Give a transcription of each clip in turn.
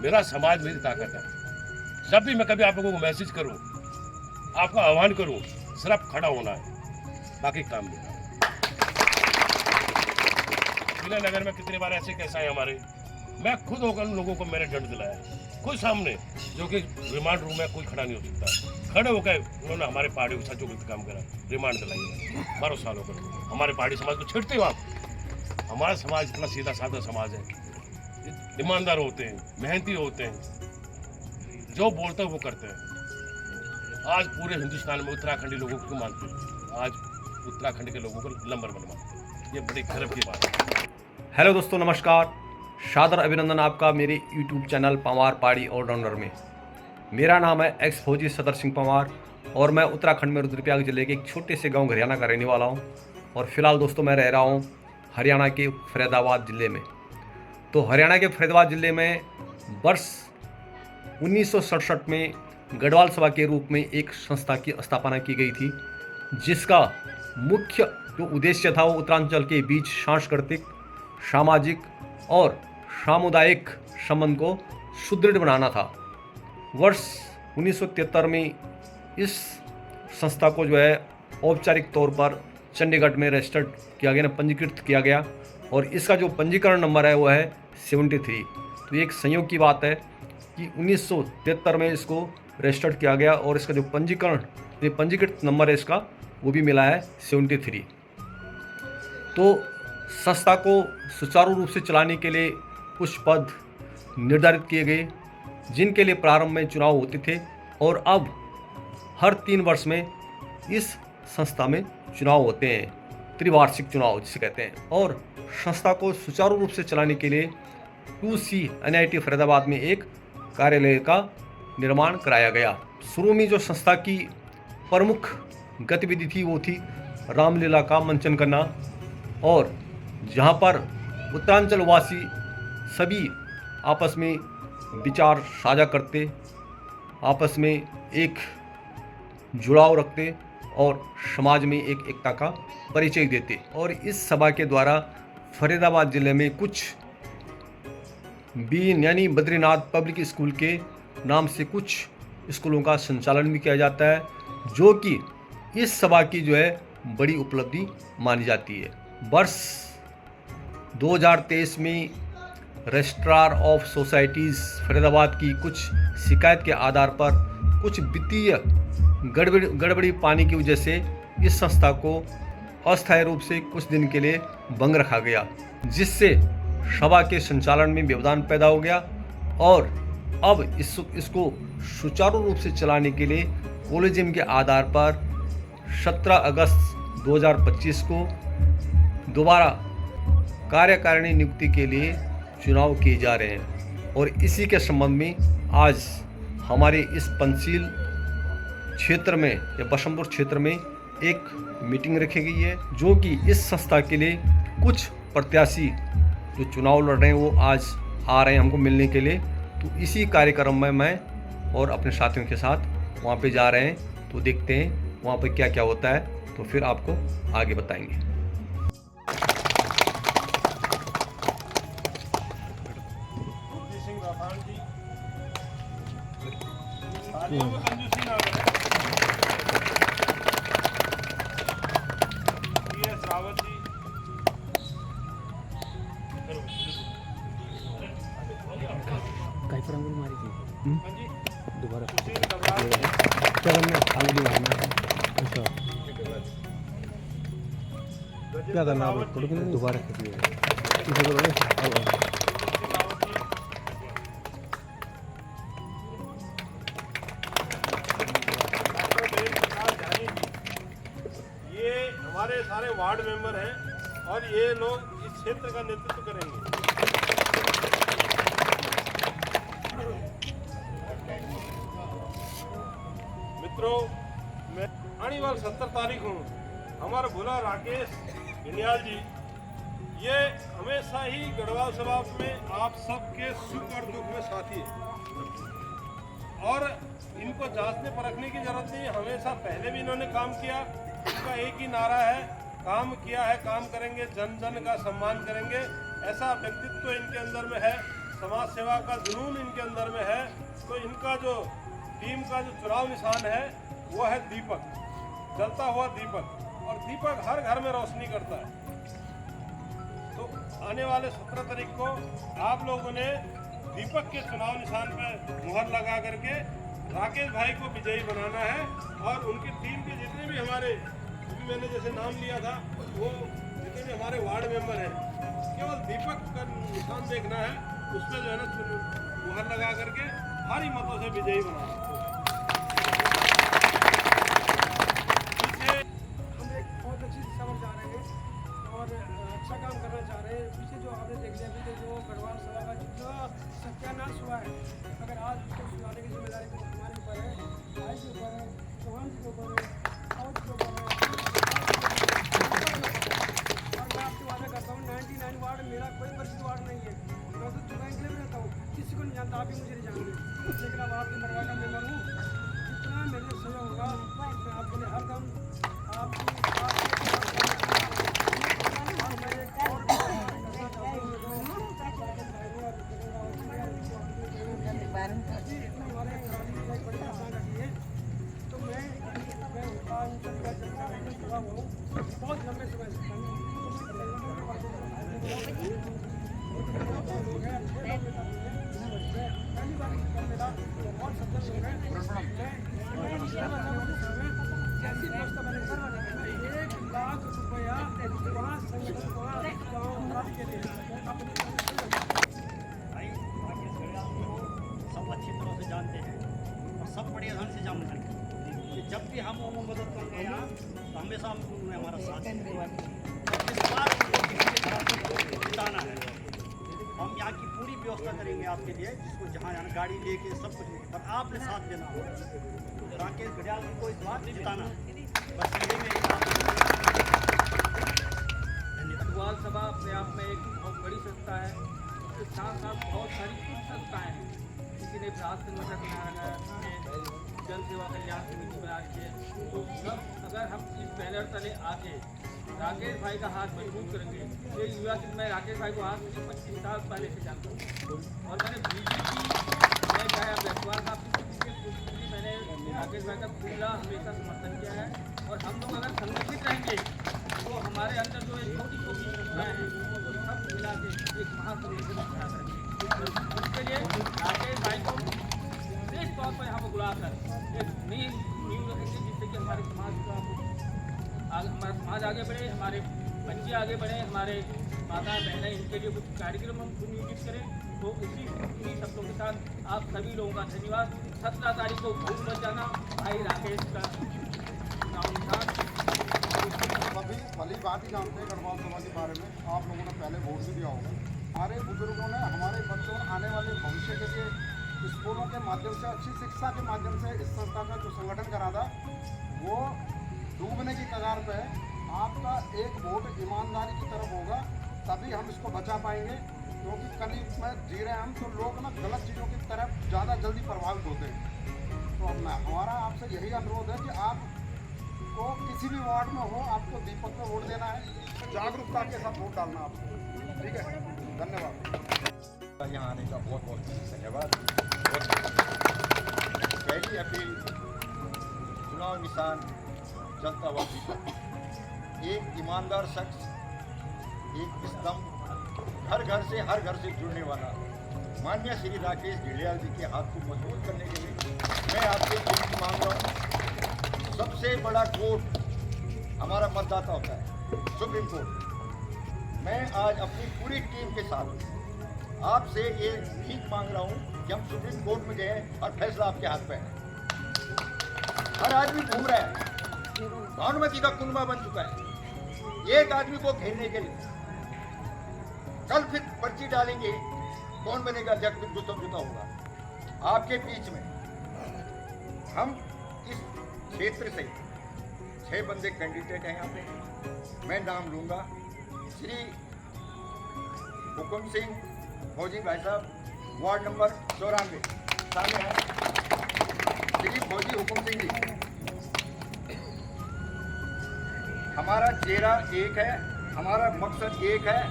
मेरा समाज मेरी ताकत है। जब भी मैं कभी आप लोगों को मैसेज करूं, आपका आह्वान करूं, सिर्फ खड़ा होना है, बाकी काम नहीं। नगर में कितनी बार ऐसे कैसा है हमारे, मैं खुद होकर उन लोगों को मैंने दंड दिलाया, कोई सामने, जो कि रिमांड रूम में कोई खड़ा नहीं हो सकता। खड़े होकर उन्होंने हमारे पहाड़ी के साथ जो गलत काम करा, रिमांड दिलाई 12 सालों पर। हमारे पहाड़ी समाज को छेड़ते हो आप। हमारा समाज इतना सीधा साधा समाज है, ईमानदार होते हैं, मेहनती होते हैं, जो बोलते हैं वो करते हैं। आज पूरे हिंदुस्तान में उत्तराखंडी लोगों को क्यों मानते हैं? आज उत्तराखंड के लोगों को नंबर 1 मानते हैं। ये बड़ी गर्व की बात है। हेलो दोस्तों, नमस्कार। सादर अभिनंदन आपका मेरे यूट्यूब चैनल पवार पहाड़ी ऑलराउंडर में। मेरा नाम है एक्स फौजी सदर सिंह पवार और मैं उत्तराखंड में रुद्रप्रयाग जिले के एक छोटे से गांव हरियाणा का रहने वाला हूं। और फिलहाल दोस्तों मैं रह रहा हूं हरियाणा के फरीदाबाद ज़िले में। तो हरियाणा के फरीदाबाद ज़िले में वर्ष 1967 में गढ़वाल सभा के रूप में एक संस्था की स्थापना की गई थी, जिसका मुख्य जो उद्देश्य था वो उत्तरांचल के बीच सांस्कृतिक, सामाजिक और सामुदायिक संबंध को सुदृढ़ बनाना था। वर्ष 1973 में इस संस्था को जो है औपचारिक तौर पर चंडीगढ़ में रजिस्टर्ड किया गया, पंजीकृत किया गया और इसका जो पंजीकरण नंबर है वो है 73। तो एक संयोग की बात है कि 1973 में इसको रजिस्टर्ड किया गया और इसका जो पंजीकृत नंबर है इसका वो भी मिला है 73। तो संस्था को सुचारू रूप से चलाने के लिए कुछ पद निर्धारित किए गए, जिनके लिए प्रारंभ में चुनाव होते थे और अब हर 3 वर्ष में इस संस्था में चुनाव होते हैं, त्रिवार्षिक चुनाव जिसे कहते हैं। और संस्था को सुचारू रूप से चलाने के लिए 2C NIT फरीदाबाद में एक कार्यालय का निर्माण कराया गया। शुरू में जो संस्था की प्रमुख गतिविधि थी वो थी रामलीला का मंचन करना, और जहाँ पर उत्तरांचल वासी सभी आपस में विचार साझा करते, आपस में एक जुड़ाव रखते और समाज में एक एकता का परिचय देते। और इस सभा के द्वारा फरीदाबाद ज़िले में कुछ बीन यानी बद्रीनाथ पब्लिक स्कूल के नाम से कुछ स्कूलों का संचालन भी किया जाता है, जो कि इस सभा की जो है बड़ी उपलब्धि मानी जाती है। वर्ष 2023 में रजिस्ट्रार ऑफ सोसाइटीज़ फरीदाबाद की कुछ शिकायत के आधार पर कुछ वित्तीय गड़बड़ी पाने की वजह से इस संस्था को अस्थायी रूप से कुछ दिन के लिए बंद रखा गया, जिससे सभा के संचालन में व्यवधान पैदा हो गया। और अब इसको सुचारू रूप से चलाने के लिए कोलेजियम के आधार पर 17 अगस्त 2025 को दोबारा कार्यकारिणी नियुक्ति के लिए चुनाव किए जा रहे हैं। और इसी के संबंध में आज हमारे इस पंचशील क्षेत्र में या बशमपुर क्षेत्र में एक मीटिंग रखी गई है, जो कि इस संस्था के लिए कुछ प्रत्याशी जो चुनाव लड़ रहे हैं वो आज आ रहे हैं हमको मिलने के लिए। तो इसी कार्यक्रम में मैं और अपने साथियों के साथ वहाँ पे जा रहे हैं। तो देखते हैं वहाँ पे क्या क्या होता है, तो फिर आपको आगे बताएंगे। कहीं पर अंगुल मारी थी दोबारा क्या करना है? अंगुली मारना है। अच्छा क्या करना है? दोबारा ये हमारे सारे वार्ड मेंबर हैं और ये लोग इस क्षेत्र का नेतृत्व करेंगे। मित्रों, मैं आने वाली 70 तारीख हूँ, हमारा भोला राकेश घनियाल जी ये हमेशा ही गढ़वाल सभा में आप सबके सुख और दुख में साथी है और इनको जांचने परखने की जरूरत नहीं। हमेशा पहले भी इन्होंने काम किया, इनका एक ही नारा है, काम किया है काम करेंगे, जन जन का सम्मान करेंगे। ऐसा व्यक्तित्व इनके अंदर में है समाज सेवा का जुनून इनके अंदर में है। तो इनका जो टीम का जो चुनाव निशान है वो है दीपक, जलता हुआ दीपक। और दीपक हर घर में रोशनी करता है। तो आने वाले 17 तारीख को आप लोगों ने दीपक के चुनाव निशान पर मुहर लगा करके राकेश भाई को विजयी बनाना है। और उनकी टीम के जितने भी हमारे, अभी मैंने जैसे नाम लिया था, वो जितने भी हमारे वार्ड मेंबर हैं, केवल दीपक का निशान देखना है, उसमें जो है ना मुहर लगा करके भारी मतों से विजयी बनाना है। हम एक बहुत अच्छी दिशा में जा रहे हैं और अच्छा काम करना चाह रहे हैं। पीछे जो आपने देख लिया अभी जो गढ़वाल सभा का जो सत्यानाश हुआ है, अगर आज उसको सुधारने की जिम्मेदारी तो हमारे ऊपर है, भाई के ऊपर है, चौहान जी के ऊपर है, और के ऊपर है। और मैं आपसे वादा करता हूँ 99 वार्ड मेरा कोई परिचित वार्ड नहीं है। मैं तो दुकान के लिए रहता हूँ, किसी को नहीं जानता, आप ही मुझे नहीं जानते, लेकिन अब आपके मरवा का मेंबर हूँ। जितना मेरे लिए सहयोग होगा मैं आपके लिए हर दम तो मैं बहुत लंबे समय से पहली बार मेरा बहुत सफल लोग हैं। जैसी व्यवस्था मैंने करवाई 1 लाख रुपया वहाँ संगठन वहाँ गाँव के लिए सब अच्छी तरह से जानते हैं और सब बड़े ढंग से जानते हैं कि जब भी हम उनको मदद करते हैं तो हमेशा उन्होंने हमारा साथ दिया। इस बार उनको किसी भी तरह से जिताना है। हम यहाँ की पूरी व्यवस्था करेंगे आपके लिए, जिसको जहाँ जाना गाड़ी लेके सब कुछ लेके, पर आपने साथ देना हो। राकेश घड़ियाल जी को इस बार जिताना बस ये मेरी गढ़वाल सभा अपने आप में एक बहुत बड़ी संस्था है। इसके साथ साथ बहुत सारी कुछ संस्थाएँ हैं। किसी ने विरासत संगठन बनाया है, जन सेवा कल्याण समिति बना रही है। तो सब अगर हम इस बैनर तले आके राकेश भाई का हाथ मजबूत करेंगे, ये युवा कि मैं राकेश भाई को आज 25 साल पहले से जानता हूँ और मैंने बीजेपी मैं चाहे गढ़वाल साहब की मैंने राकेश भाई का खुला हमेशा समर्थन किया है। और हम लोग अगर संगठित रहेंगे तो हमारे अंदर जो एक छोटी छोटी संस्थाएँ हैं वो सब मिला के एक महासंगठन बना करेंगे। उसके लिए राकेश भाई को विशेष तौर पर यहाँ पर बुलाकर एक नींव रखेंगे, जिससे कि हमारे समाज का हमारा समाज आगे बढ़े, हमारे बच्चे आगे बढ़े, हमारे माता बहनें, इनके लिए कुछ कार्यक्रम हम सुनियोजित करें। तो उसी शब्दों के साथ आप सभी लोगों का धन्यवाद। 17 तारीख को भूल मत जाना, भाई राकेश का चुनाव निशान। सभी भली बात ही जानते हैं गढ़वाल सभा के बारे में। आप लोगों ने पहले वोट भी दिया होगा। हमारे बुजुर्गों ने हमारे बच्चों आने वाले भविष्य के लिए स्कूलों के माध्यम से, अच्छी शिक्षा के माध्यम से इस संस्था का जो संगठन करा था वो डूबने की कगार पे है। आपका एक वोट ईमानदारी की तरफ होगा तभी हम इसको बचा पाएंगे, क्योंकि कलयुग में जी रहे हैं हम, तो लोग ना गलत चीज़ों की तरफ ज़्यादा जल्दी प्रभावित होते हैं। तो हमारा आपसे यही अनुरोध है कि आपको किसी भी वार्ड में हो, आपको दीपक पे वोट देना है, जागरूकता के साथ वोट डालना आपको। ठीक है, धन्यवाद। यहाँ आने का बहुत बहुत धन्यवाद। पहली अपील, चुनाव निशान जनता व दीपक। एक ईमानदार शख्स, एक स्तंभ, हर घर से जुड़ने वाला माननीय श्री राकेश घड़ियाल जी के हाथ को मजबूत करने के लिए मैं आपसे विनती मांग रहा हूँ। सबसे बड़ा कोर्ट हमारा मतदाता होता है, सुप्रीम कोर्ट। मैं आज अपनी पूरी टीम के साथ आपसे ये भीख मांग रहा हूँ कि हम सुप्रीम कोर्ट में गए और फैसला आपके हाथ पे है। हर आदमी घूम रहा है, भानुमति का कुनबा बन चुका है एक आदमी को घेरने के लिए। कल फिर पर्ची डालेंगे, कौन बनेगा अध्यक्ष, जो समझौता होगा आपके बीच में। हम इस क्षेत्र से 6 बंदे कैंडिडेट हैं यहाँ पे। मैं नाम लूँगा, श्री हुकुम सिंह फौजी भाई साहब, वार्ड नंबर 94 सामने हैं, श्री फौजी हुकुम सिंह जी। हमारा चेहरा एक है, हमारा मकसद एक है,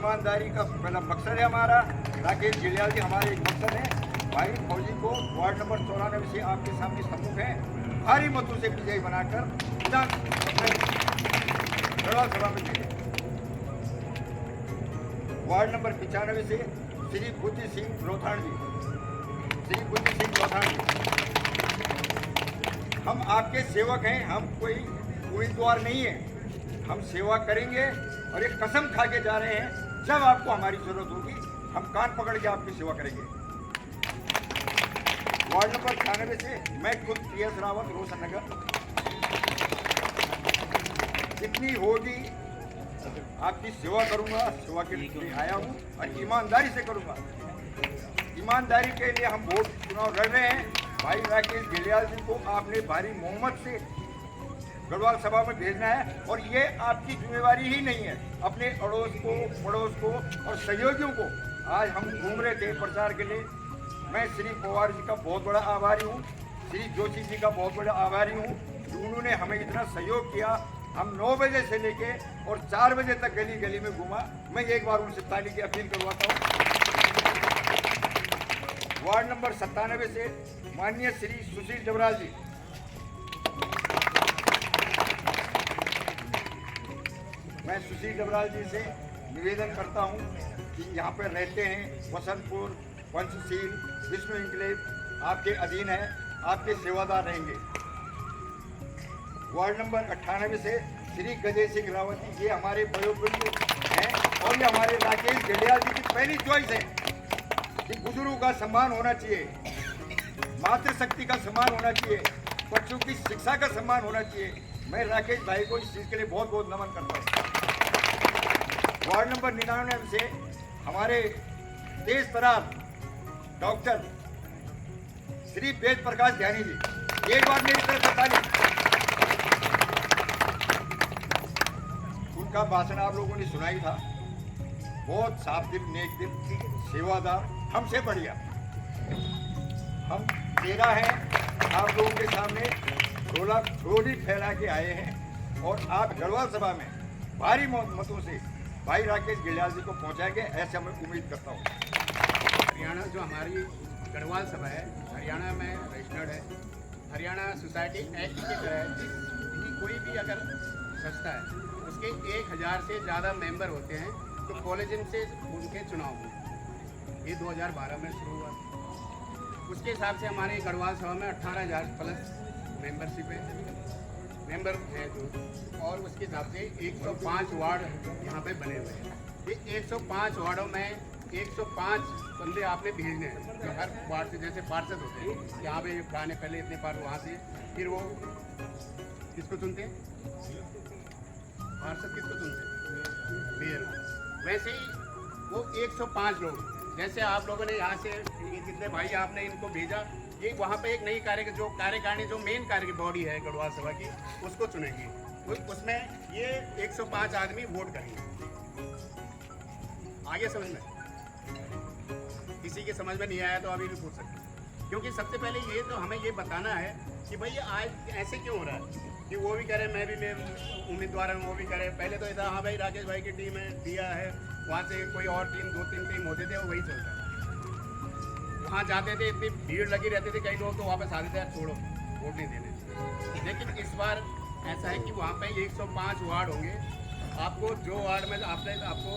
ईमानदारी का पहला मकसद है हमारा। राकेश गिलियाल जी हमारे एक मकसद है, भाई फौजी को वार्ड नंबर 94 से आपके सामने सम्मुख है भारी मतों से विजयी बनाकर गढ़वाल सभा में भेजे। वार्ड नंबर 95 से श्री बुद्धि सिंह रोथाण जी, श्री बुद्धि सिंह रोथाण जी, हम आपके सेवक हैं, हम कोई उम्मीदवार नहीं है, हम सेवा करेंगे और एक कसम खा के जा रहे हैं, जब आपको हमारी जरूरत होगी हम कान पकड़ के आपकी सेवा करेंगे। वार्ड नंबर 98 से मैं खुद PS रावत रोशन नगर, जितनी होगी आपकी सेवा करूंगा, सेवा के लिए आया हूं और ईमानदारी से करूंगा। ईमानदारी के लिए हम वोट चुनाव लड़ रहे हैं। भाई राकेश गिलियाल जी को आपने भारी मोहम्मत से गढ़वाल सभा में भेजना है और ये आपकी जिम्मेवारी ही नहीं है, अपने अड़ोस को, पड़ोस को और सहयोगियों को। आज हम घूम रहे थे प्रचार के लिए, मैं श्री पवार जी का बहुत बड़ा आभारी हूँ, श्री जोशी जी का बहुत बड़ा आभारी हूँ, उन्होंने हमें इतना सहयोग किया। हम 9 बजे से लेके और 4 बजे तक गली गली में घूमा। मैं एक बार उनसे ताली की अपील करवाता हूँ। वार्ड नंबर 97 से माननीय श्री सुशील जबराल जी, मैं सुशील जबराल जी से निवेदन करता हूं कि यहाँ पर रहते हैं, वसंतपुर, पंचशील, विष्णु इंक्लेव आपके अधीन है, आपके सेवादार रहेंगे। वार्ड नंबर 98 से श्री गजय सिंह रावत जी, ये हमारे वयोवृद्ध हैं और ये हमारे राकेश गिलियाल जी की पहली चॉइस है कि बुजुर्गों का सम्मान होना चाहिए, मातृशक्ति का सम्मान होना चाहिए, बच्चों की शिक्षा का सम्मान होना चाहिए। मैं राकेश भाई को इस चीज़ के लिए बहुत बहुत नमन करता हूँ। वार्ड नंबर 99 से हमारे तेज तरार डॉक्टर श्री वेद प्रकाश ध्यानी जी, एक बार मेरी तरफ से ताली। उनका भाषण आप लोगों ने सुनाई था, बहुत साफ दिल, नेक दिल, सेवादार, हमसे बढ़िया। हम 13 हैं, आप लोगों के सामने झोली फैला के आए हैं और आप गढ़वाल सभा में भारी मतों से भाई राकेश गिलियाल जी को पहुंचाएंगे, ऐसे मैं उम्मीद करता हूं। हरियाणा जो हमारी गढ़वाल सभा है, हरियाणा में रजिस्टर्ड है। हरियाणा सोसाइटी एक्ट के तहत जिसकी कोई भी अगर संस्था है उसके 1000 से ज़्यादा मेंबर होते हैं तो कॉलेजियम से उनके चुनाव हुए। ये 2012 में शुरू हुआ। उसके हिसाब से हमारे गढ़वाल सभा में 18,000 प्लस मेंबरशिप है, मेंबर है जो, और उसके हिसाब से 105 वार्ड यहाँ पे बने हुए हैं। ये 105 वार्डों में 105 बंदे आपने भेजने हैं, तो हर वार्ड से जैसे पार्षद होते हैं, यहाँ पे गाने पहले इतने पार, वहाँ से फिर वो किसको चुनते हैं, पार्षद किसको चुनते हैं, मेयर। वैसे ही वो 105 लोग, जैसे आप लोगों ने यहाँ से जितने भाई आपने इनको भेजा, ये वहाँ पे एक नई जो कार्यकारिणी जो मेन कार्य बॉडी है गढ़वाल सभा की, उसको चुनेगी। उसमें ये 105 आदमी वोट करेंगे। आगे समझ में, किसी के समझ में नहीं आया तो अभी भी पूछ सकते, क्योंकि सबसे पहले ये तो हमें ये बताना है कि भाई आज ऐसे क्यों हो रहा है कि वो भी करे, मैं भी उम्मीदवार हूँ, वो भी करे। पहले तो इतना, हाँ भाई राकेश भाई की टीम है, दिया है, वहाँ से कोई और टीम, 2-3 टीम होते थे, वही चलता था। वहाँ जाते थे, इतनी भीड़ लगी रहती थी, कई लोग तो वापस आते थे, छोड़ो वोट नहीं देने। लेकिन इस बार ऐसा है कि वहाँ पे 105 वार्ड होंगे। आपको जो वार्ड में आपको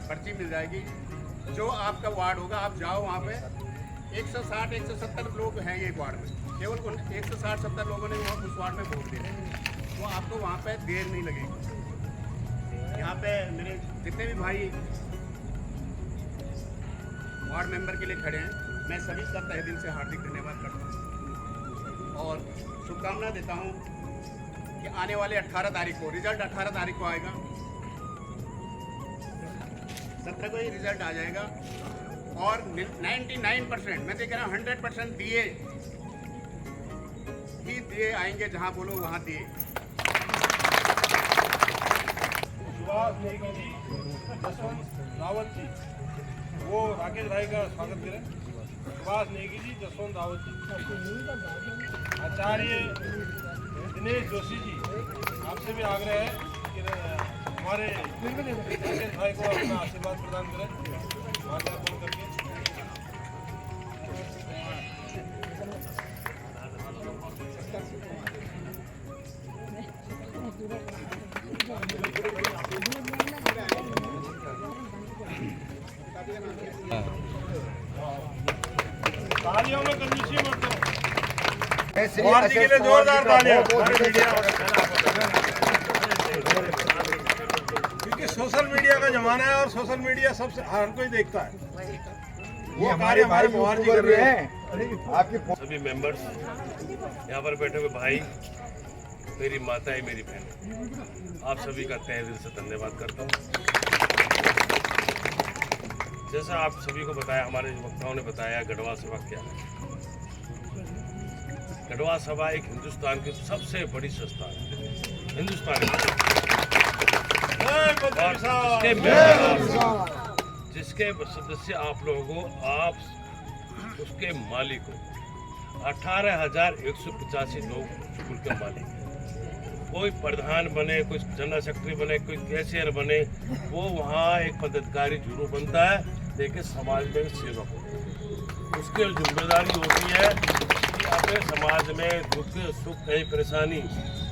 पर्ची मिल जाएगी, जो आपका वार्ड होगा, आप जाओ वहाँ पे 160-170 लोग हैं एक वार्ड में, केवल उन 160-170 लोगों ने वहाँ उस वार्ड में वोट दिया, तो आपको वहाँ पे देर नहीं लगेगी। यहाँ पे मेरे जितने भी भाई वार्ड मेंबर के लिए खड़े हैं, मैं सभी का तहे दिल से हार्दिक धन्यवाद करता हूँ और शुभकामना देता हूँ कि आने वाले 18 तारीख को, रिजल्ट 18 तारीख को आएगा, 17 को ही रिजल्ट आ जाएगा और 99%, मैं तो कह रहा हूँ 100% दिए आएंगे, जहाँ बोलो वहाँ दिए। सुभाष नेगी जी, जसवंत रावत जी, वो राकेश भाई का स्वागत करें। सुभाष नेगी जी, जसवंत रावत जी, आचार्य दिनेश जोशी जी, आपसे भी आग्रह है कि हमारे राकेश भाई को अपना आशीर्वाद प्रदान करें माल्यार्पण करके। तालियों में कंजूसी मत दो। कुमार जी के लिए जोरदार तालियां। क्योंकि सोशल मीडिया का जमाना है और सोशल मीडिया सबसे हर कोई देखता है। वो कार्य हमारे कुमार जी कर रहे हैं। आपकी सभी मेंबर्स, यहाँ पर बैठे हुए भाई, मेरी माताएं, मेरी बहन, आप सभी का तहे दिल से धन्यवाद करता हूँ। जैसा आप सभी को बताया, हमारे वक्ताओं ने बताया, गढ़वाल सभा क्या है। गढ़वाल सभा एक हिंदुस्तान की सबसे बड़ी संस्था है, हिंदुस्तान जिसके सदस्य आप लोगों को, आप उसके मालिक हो। 18,185 लोग स्कूल के मालिक हैं। कोई प्रधान बने, कोई जनरल सेक्रेटरी बने, कोई कैशियर बने, वो वहाँ एक पदाधिकारी जरूर बनता है, लेकिन समाज में सेवक होता है। उसकी जिम्मेदारी होती है कि अपने समाज में दुख सुख, कहीं परेशानी,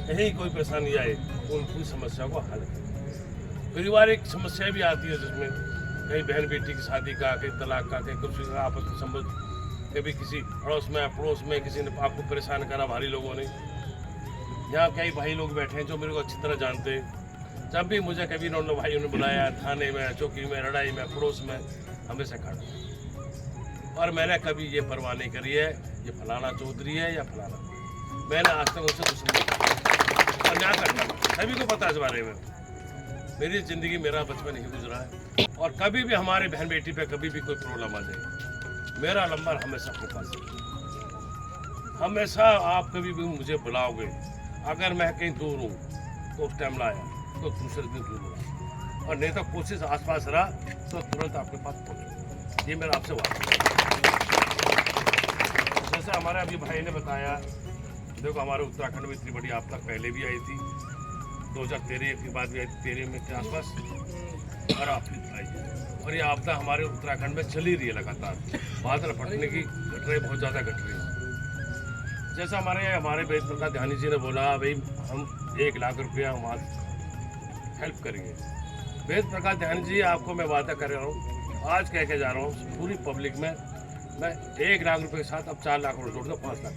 कहीं कोई परेशानी आए तो उनकी समस्या को हल करें। पारिवारिक समस्या भी आती है, जिसमें कहीं बहन बेटी की शादी का, कहीं तलाक का, कहीं कुछ आपस में संबंध, कभी किसी पड़ोस में किसी ने आपको परेशान करा, भारी लोगों ने। यहाँ कई भाई लोग बैठे हैं जो मेरे को अच्छी तरह जानते हैं। जब भी मुझे कभी इन्होंने भाइयों ने बुलाया, थाने में, चौकी में, लड़ाई में, पड़ोस में, हमेशा खड़ा। और मैंने कभी ये परवाह नहीं करी है ये फलाना चौधरी है या फलाना, मैंने आज तक उससे दुश्मनी और ना करता। सभी को पता है इस बारे में। मेरी ज़िंदगी, मेरा बचपन ही गुजरा है, और कभी भी हमारे बहन बेटी पे कभी भी कोई प्रॉब्लम आ जाए, मेरा नंबर हमेशा अपने पास है। हमेशा आप कभी भी मुझे बुलाओगे, अगर मैं कहीं दूर हूँ तो उस टाइम लाया, तो दूसरे दिन दूर हुआ, और नहीं तो कोशिश आसपास रहा तो तुरंत आपके पास पहुँचे। ये मेरा आपसे वादा है। जैसे हमारे अभी भाई ने बताया, देखो हमारे उत्तराखंड में इतनी बड़ी आपदा पहले भी आई थी, 2013 के बाद भी आई थी, 13 में के आसपास, और आप फिर आई। और ये आपदा हमारे उत्तराखंड में चली रही है लगातार। बादल फटने की घटनाएं बहुत ज़्यादा घट रही है। जैसा हमारे वेद प्रकाश ध्यानी जी ने बोला, भाई हम 1 लाख रुपया वहाँ हेल्प करेंगे। वेद प्रकाश ध्यानी जी, आपको मैं वादा कर रहा हूँ, आज कह के जा रहा हूँ पूरी पब्लिक में, मैं 1 लाख रुपये के साथ अब 4 लाख जोड़ दो, 5 लाख।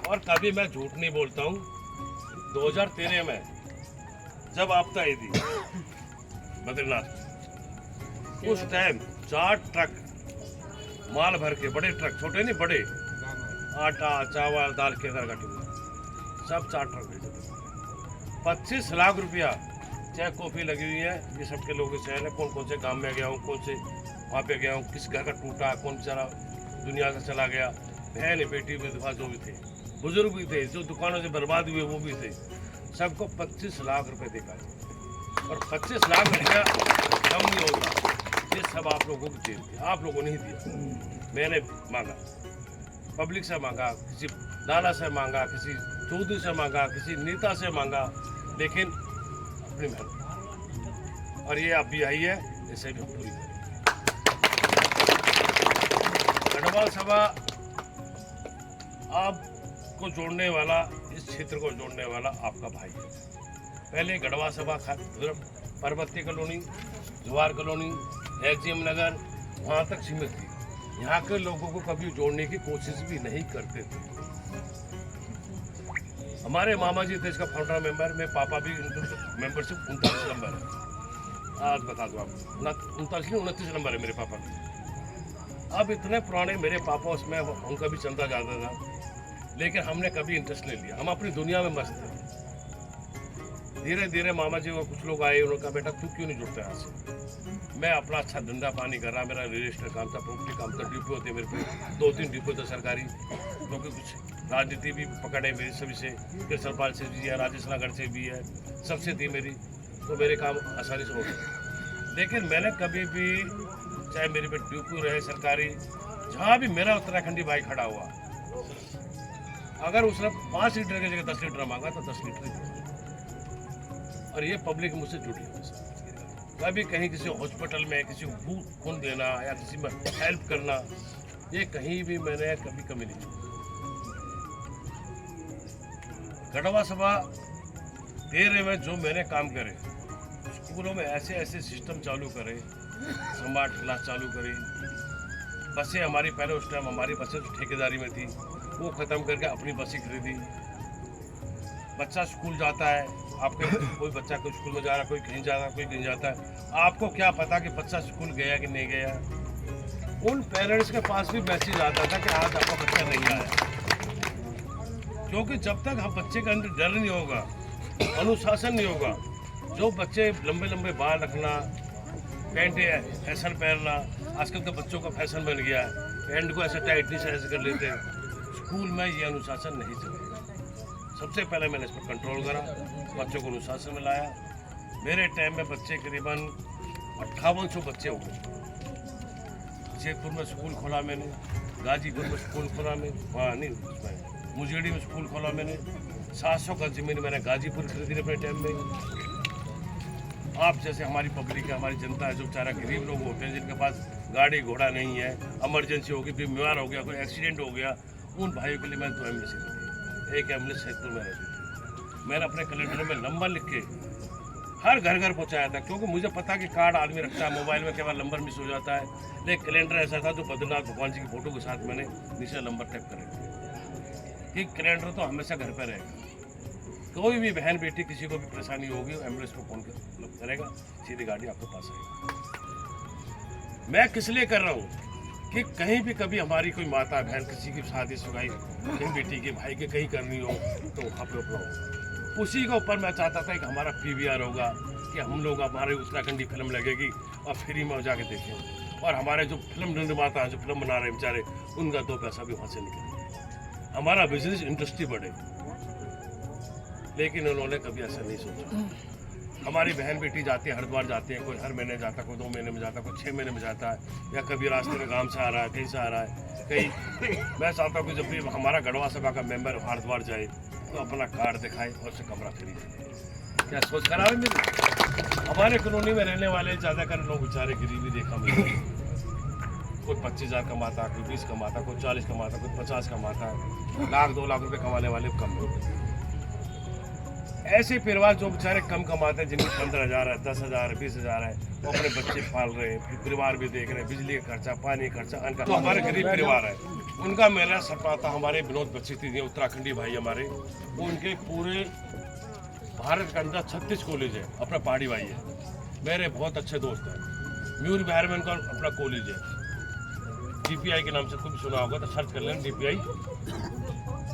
और कभी मैं झूठ नहीं बोलता हूँ। 2013 में जब आपदा आई थी बद्रीनाथ, उस टाइम 4 ट्रक माल भर के, बड़े ट्रक, छोटे नहीं बड़े, आटा, चावल, दाल, केसर का टिफिन, सब 4 ट्रक भेजे थे। 25 लाख रुपया चाय कॉफ़ी लगी हुई है। ये सबके लोगों से है, कौन कौन से गांव में गया हूँ, कौन से वहाँ पे गया हूँ, किस घर का टूटा, कौन बेचारा दुनिया से चला गया, बहन बेटी विधवा जो भी थे, बुजुर्ग भी थे, जो दुकानों से बर्बाद हुए वो भी थे, सबको 25 लाख रुपये देखा। और 25 लाख रुपया कम नहीं होता, ये सब आप लोगों को दे दिया, आप लोगों ने ही दिया। मैंने मांगा, पब्लिक से मांगा, किसी लाला से मांगा, किसी चौधरी से मांगा, किसी नेता से मांगा, लेकिन अपनी मेहनत। और ये अब भी आई है, इसे भी हम पूरी करें। गढ़वाल सभा आपको जोड़ने वाला, इस क्षेत्र को जोड़ने वाला आपका भाई है। पहले गढ़वाल सभा पर्वतीय कॉलोनी, जवाहर कॉलोनी, एचजीएम नगर, वहाँ तक सीमित थी। यहाँ के लोगों को कभी जोड़ने की कोशिश भी नहीं करते थे। हमारे मामा जी थे इसका फाउंडर मेंबर, मेरे पापा भी मेंबरशिप 39 नंबर है। आज बता दो आपको, 39 नहीं 29 नंबर है मेरे पापा का। अब इतने पुराने मेरे पापा, उसमें उनका भी चलता जाता था, लेकिन हमने कभी इंटरेस्ट नहीं लिया। हम अपनी दुनिया में मस्त थे। धीरे धीरे मामा जी को कुछ लोग आए, उन्होंने कहा बेटा तू क्यों नहीं जुड़ता यहाँ से। मैं अपना अच्छा धंधा पानी कर रहा, मेरा रियल एस्टेट काम था, प्रॉपर्टी काम था, डिपो थे मेरे पे 2-3 डिपो थे सरकारी, क्योंकि कुछ राजनीति भी पकड़े मेरी सभी से, केसरपाल से भी है, राजेश नगर से भी है, सबसे थी मेरी, तो मेरे काम आसानी से हो गए। लेकिन मैंने कभी भी, चाहे मेरे पे डिपो रहे सरकारी, जहाँ भी मेरा उत्तराखंडी भाई खड़ा हुआ, अगर उसने 5 लीटर की जगह 10 लीटर मांगा तो 10 लीटर ही दूंगा। और ये पब्लिक मुझसे जुड़ी है। कभी कहीं किसी हॉस्पिटल में किसी को खून देना या किसी में हेल्प करना, ये कहीं भी मैंने कभी कमी नहीं की। गढ़वा सभा 13 में जो मैंने काम करे, स्कूलों में ऐसे ऐसे सिस्टम चालू करे, स्मार्ट क्लास चालू करी, बसें हमारी पहले उस टाइम हमारी बसें जो ठेकेदारी में थी वो ख़त्म करके अपनी बसें खरीदी। बच्चा स्कूल जाता है, आपके कोई बच्चा कोई स्कूल में जा रहा है, कोई कहीं जा रहा है, कोई कहीं जाता है, आपको क्या पता कि बच्चा स्कूल गया कि नहीं गया। उन पेरेंट्स के पास भी मैसेज आता था कि आज आपका बच्चा नहीं आया, क्योंकि जब तक हम बच्चे के अंदर डर नहीं होगा, अनुशासन नहीं होगा, जो बच्चे लंबे लंबे बाल रखना, पैंट फैशन पहनना, आजकल तो बच्चों का फैशन बन गया है, पैंट को ऐसे टाइटली से ऐसे कर लेते हैं, स्कूल में ये अनुशासन नहीं चलेगा। सबसे पहले मैंने इस पर कंट्रोल करा, बच्चों को अनुशासन में लाया। मेरे टाइम में बच्चे करीबन 5800 बच्चे हो गए। जयपुर में स्कूल खोला मैंने, गाजीपुर में स्कूल खोला मैंने, वहाँ नहीं मुजेड़ी में स्कूल खोला मैंने, 700 गज जमीन मैंने गाजीपुर खरीदी अपने टाइम में। आप जैसे हमारी पब्लिक है, हमारी जनता है, जो बेचारा गरीब लोग होते हैं जिनके पास गाड़ी घोड़ा नहीं है, इमरजेंसी होगी, बीमार हो गया, कोई एक्सीडेंट हो गया, उन भाइयों के लिए मैंने 2 एम्बुलेंस खरीदी। एक एम्बुलेंस सैदपुर में रहती, मैंने अपने कैलेंडर में नंबर लिख के हर घर घर पहुँचाया था, क्योंकि मुझे पता कि कार्ड आदमी रखता है, मोबाइल में केवल नंबर मिस हो जाता है, लेकिन कैलेंडर ऐसा था जो बद्रीनाथ भगवान जी की फोटो के साथ मैंने नीचे नंबर टाइप करे कि कैलेंडर तो हमेशा घर पर रहेगा। कोई भी बहन बेटी किसी को भी परेशानी होगी, एम्बुलेंस को फोन करेगा, सीधी गाड़ी आपके पास आएगी। मैं किस लिए कर रहा हूँ कि कहीं भी कभी हमारी कोई माता बहन किसी की शादी सुगाई कहीं बेटी के भाई के कहीं करनी हो तो वहाँ पे उपलब्ध हो। उसी के ऊपर मैं चाहता था कि हमारा PVR होगा, कि हम लोग हमारे उत्तराखंडी फिल्म लगेगी और फ्री में जाके देखें, और हमारे जो फिल्म निर्माता हैं जो फिल्म बना रहे हैं बेचारे, उनका 2 पैसा भी वहाँ से निकले, हमारा बिजनेस इंडस्ट्री बढ़े। लेकिन उन्होंने कभी ऐसा नहीं सोचा। हमारी बहन बेटी जाती है, हरिद्वार जाते हैं, कोई हर महीने जाता है, कोई 2 महीने में जाता है, कोई 6 महीने में जाता है, या कभी रास्ते में गांव से आ रहा है, कहीं से आ रहा है, कहीं। मैं चाहता हूँ कि जब भी हमारा गढ़वा सभा का मेंबर हरिद्वार जाए तो अपना कार्ड दिखाए और से कमरा खरीदे। क्या सोच खराब है मेरी? हमारे कॉलोनी में रहने वाले ज़्यादातर लोग बेचारे गरीबी देखा मिलते हैं, कोई 25,000 कमाता, कोई 20 कमाता, कोई 40 कमाता, कोई 50 कमाता है, 1-2 लाख रुपये कमाने वाले कम लोग। ऐसे परिवार जो बेचारे कम कमाते हैं, जिनकी 15,000 है, 10,000 है, 20,000 है, वो अपने बच्चे पाल रहे हैं, फिर परिवार भी देख रहे हैं, बिजली का खर्चा, पानी का खर्चा, अन्न का। तो हमारे गरीब परिवार है, उनका मेरा सपना था। हमारे विनोद बच्चे थे उत्तराखंडी भाई हमारे, उनके पूरे भारत के अंदर 36 कॉलेज है, अपना पहाड़ी भाई है, मेरे बहुत अच्छे दोस्त हैं। म्यूर बिहार में उनका अपना कॉलेज है, DPI के नाम से कुछ सुना होगा तो सर्च कर लें, DPI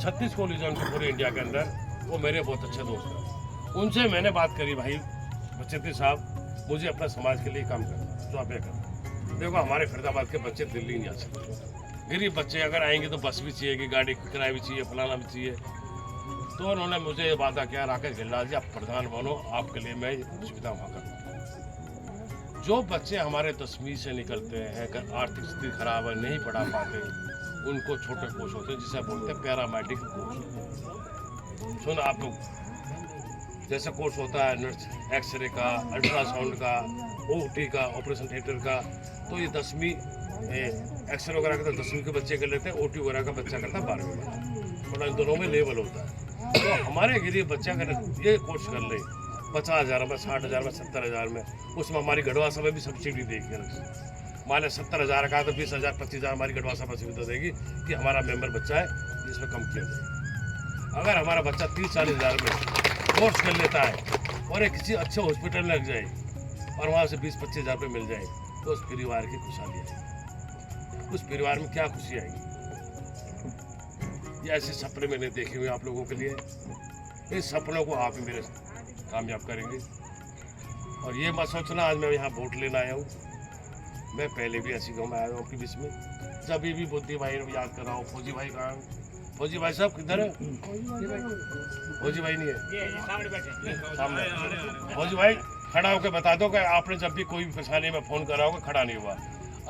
36 कॉलेज है उनके पूरे इंडिया के अंदर, वो मेरे बहुत अच्छे दोस्त हैं। उनसे मैंने बात करी, भाई बचेती साहब मुझे अपना समाज के लिए काम करना, जो आप ये करना। देखो हमारे फरीदाबाद के बच्चे दिल्ली नहीं आ सकते, गरीब बच्चे अगर आएंगे तो बस भी चाहिए, कि गाड़ी किराया भी चाहिए, फलाना भी चाहिए। तो उन्होंने मुझे ये वादा किया, राकेश गिल्लाल जी आप प्रधान बनो, आपके लिए मैं सुविधा वहाँ करूँ। जो बच्चे हमारे 10वीं से निकलते हैं, अगर आर्थिक स्थिति खराब है, नहीं पढ़ा पाते, उनको छोटे कोर्स होते हैं जिसे बोलते हैं पैरामेडिकल कोर्स। सुन आप लोग, जैसे कोर्स होता है नर्स, एक्सरे का, अल्ट्रासाउंड का, OT का, ऑपरेशन थिएटर का, तो ये 10वीं एक्सरे वगैरह का तो 10वीं के बच्चे कर लेते हैं, OT वगैरह का बच्चा करता है 12वीं में, थोड़ा इन दोनों में लेवल होता है। तो हमारे गरीब बच्चा अगर ये कोर्स कर ले 50,000 में, 60,000 में, 70,000 में, उसमें हमारी गढ़वा सभा भी सब्सिडी देगी अलग से। मान लें 70,000 का तो 20,000 25,000 हमारी गढ़वा सभा सुविधा देगी कि हमारा मेंबर बच्चा है जिसमें कम किया जाए। अगर हमारा बच्चा 30-40 हज़ार में कोर्स कर लेता है और एक किसी अच्छे हॉस्पिटल में लग जाए और वहाँ से 20-25 हज़ार रुपये मिल जाए, तो उस परिवार की खुशहाली आएगी। उस परिवार में क्या खुशी आएगी? ये ऐसे सपने मैंने देखे हुए आप लोगों के लिए, इस सपनों को आप ही मेरे कामयाब करेंगे। और ये मत सोचना आज मैं यहाँ वोट लेना आया हूँ, मैं पहले भी ऐसी गाँव में आया हूँ आपके बीच में, जब भी बुद्धि भाई याद कर रहा हूँ। फौजी भाई कहाँ? फौजी भाई साहब किधर है? फौजी भाई नहीं है सामने। फौजी भाई खड़ा होकर बता दो कि आपने जब भी कोई परेशानी में फ़ोन करा होगा, खड़ा नहीं हुआ।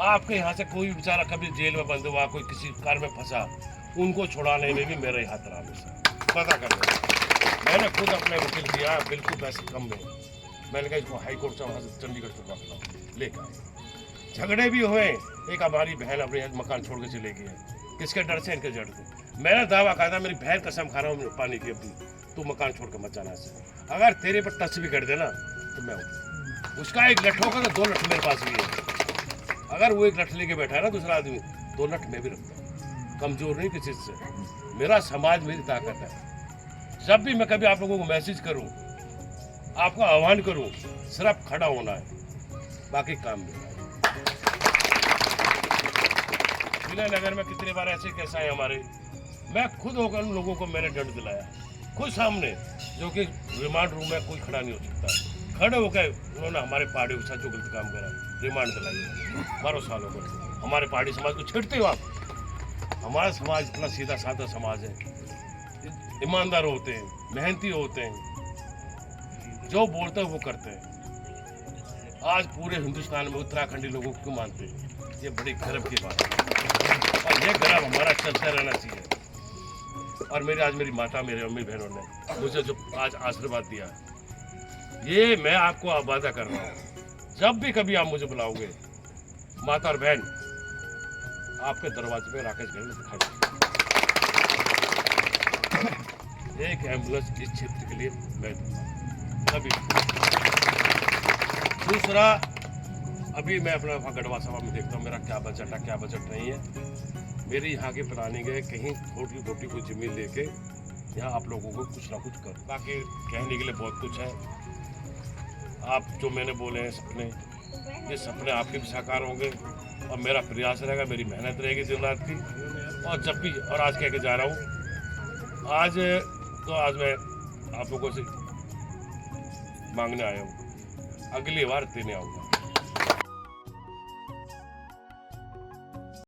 आपके यहाँ से कोई बेचारा कभी जेल में बंद हुआ, कोई किसी कार में फंसा, उनको छुड़ाने में भी मेरा ही हाथ रहा हमेशा। पता कर लो, मैंने खुद अपने वकील दिया, बिल्कुल पैसे कम में। मैंने कहा इसको हाई कोर्ट से वहाँ से चंडीगढ़ से पकड़ा लेकर आए। झगड़े भी हुए, एक हमारी बहन अपने मकान छोड़ के चले गई है। किसके डर से? इनके जड़ से। मैंने दावा कहा था, मेरी बहन कसम खा रहा हूँ पानी की अपनी, तू मकान छोड़ कर मत जाना से। अगर तेरे पर टच भी कर देना तो मैं उसका एक लठ होगा तो 2 लठ मेरे पास भी है। अगर वो एक लठ लेके बैठा है ना दूसरा आदमी, 2 लठ मैं भी रखता हूँ। कमजोर नहीं किसी से। मेरा समाज मेरी ताकत है। जब भी मैं कभी आप लोगों को मैसेज करूं, आपको आह्वान करूं, सिर्फ खड़ा होना है, बाकी काम नहीं। नगर में कितनी बार ऐसे केस आए हमारे, मैं खुद होकर उन लोगों को मैंने दंड दिलाया, खुद सामने, जो कि रिमांड रूम में कोई खड़ा नहीं हो सकता। खड़े होकर उन्होंने हमारे पहाड़ी के साथ जो गलत काम करा, रिमांड दिलाई 12 सालों को। हमारे पहाड़ी समाज को छेड़ते हो आप? हमारा समाज इतना सीधा साधा समाज है, ईमानदार होते हैं, मेहनती होते हैं, जो बोलते हैं वो करते हैं। आज पूरे हिंदुस्तान में उत्तराखंडी लोगों को क्यों मानते हैं? ये बड़ी गर्व की बात है और ये गर्व हमारा चलता रहना चाहिए। और मेरी माता, मेरे मम्मी बहनों ने मुझे जो आज आशीर्वाद दिया, ये मैं आपको वादा कर रहा हूँ, जब भी कभी आप मुझे बुलाओगे, माता और बहन, आपके दरवाजे पे राकेश गहलोत खड़े। एक एम्बुलेंस इस क्षेत्र के लिए मैं दूंगा। अभी दूसरा, अभी मैं अपना गढ़वा सभा में देखता हूँ मेरा क्या बजट है, क्या बजट नहीं है। मेरी यहाँ के प्लानिंग है कहीं छोटी मोटी कोई जमीन लेके यहाँ आप लोगों को कुछ ना कुछ करूँ। बाकी कहने के लिए बहुत कुछ है। आप जो मैंने बोले हैं सपने, ये सपने आपके भी साकार होंगे और मेरा प्रयास रहेगा, मेरी मेहनत रहेगी दिन रात की। और जब भी, और आज कह के जा रहा हूँ, आज मैं आप लोगों से मांगने आया हूँ, अगली बार देने आऊँगा।